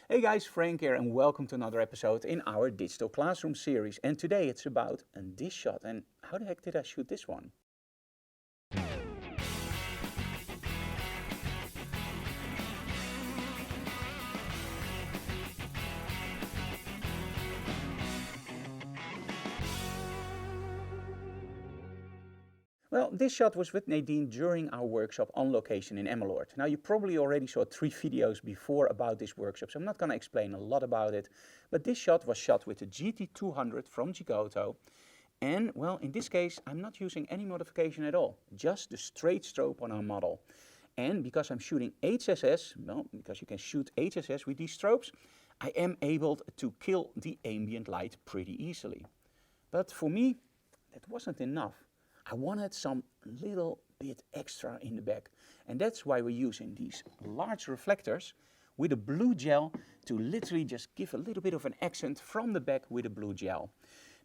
Hey guys, Frank here and welcome to another episode in our digital classroom series. And today it's about this shot. And how the heck did I shoot this one? Well, this shot was with Nadine during our workshop on location in Emmeloord. Now, you probably already saw 3 videos before about this workshop, so I'm not going to explain a lot about it. But this shot was shot with the GT200 from Gigoto. And, well, in this case, I'm not using any modification at all, just the straight strobe on our model. And because I'm shooting HSS, well, because you can shoot HSS with these strobes, I am able to kill the ambient light pretty easily. But for me, that wasn't enough. I wanted some little bit extra in the back. And that's why we're using these large reflectors with a blue gel to literally just give a little bit of an accent from the back with a blue gel.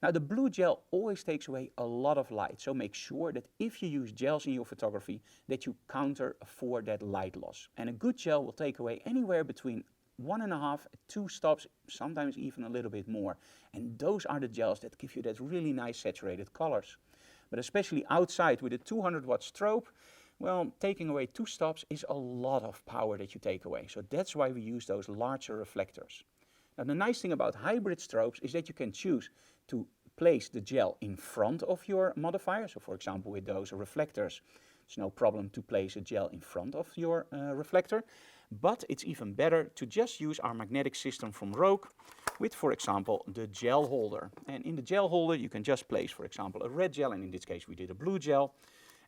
Now the blue gel always takes away a lot of light, so make sure that if you use gels in your photography that you counter for that light loss. And a good gel will take away anywhere between 1.5 to 2 stops, sometimes even a little bit more. And those are the gels that give you that really nice saturated colors. But especially outside with a 200 watt strobe, well, taking away 2 stops is a lot of power that you take away. So that's why we use those larger reflectors. Now the nice thing about hybrid strobes is that you can choose to place the gel in front of your modifier. So for example with those reflectors, it's no problem to place a gel in front of your reflector. But it's even better to just use our magnetic system from Rogue with, for example, the gel holder. And in the gel holder you can just place, for example, a red gel, and in this case we did a blue gel.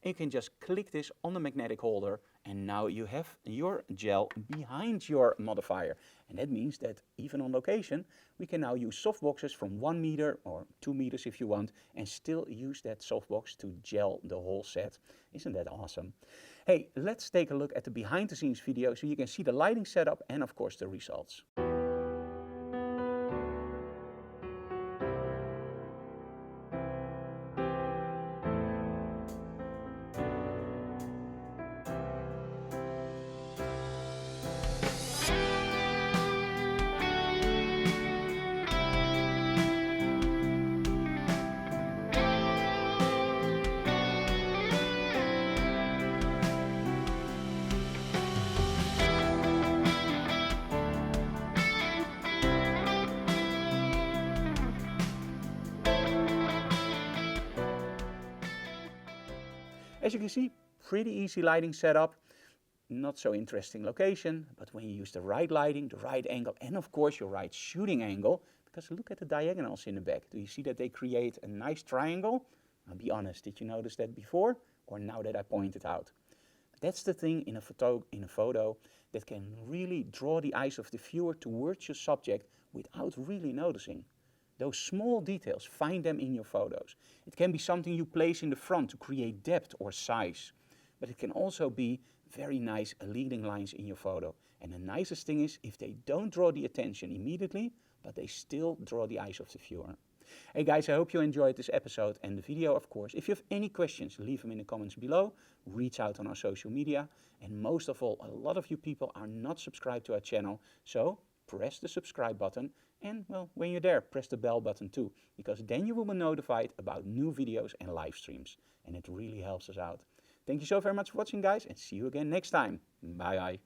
And you can just click this on the magnetic holder and now you have your gel behind your modifier. And that means that even on location, we can now use softboxes from 1 meter or 2 meters if you want, and still use that softbox to gel the whole set. Isn't that awesome? Hey, let's take a look at the behind the scenes video so you can see the lighting setup and of course the results. As you can see, pretty easy lighting setup, not so interesting location, but when you use the right lighting, the right angle, and of course your right shooting angle, because look at the diagonals in the back. Do you see that they create a nice triangle? Now be honest, did you notice that before or now that I pointed out? That's the thing in a photo that can really draw the eyes of the viewer towards your subject without really noticing. Those small details, find them in your photos. It can be something you place in the front to create depth or size. But it can also be very nice leading lines in your photo. And the nicest thing is if they don't draw the attention immediately, but they still draw the eyes of the viewer. Hey guys, I hope you enjoyed this episode and the video, of course. If you have any questions, leave them in the comments below. Reach out on our social media. And most of all, a lot of you people are not subscribed to our channel. So press the subscribe button, and well, when you're there, press the bell button too, because then you will be notified about new videos and live streams, and it really helps us out. Thank you so very much for watching guys, and see you again next time. Bye bye.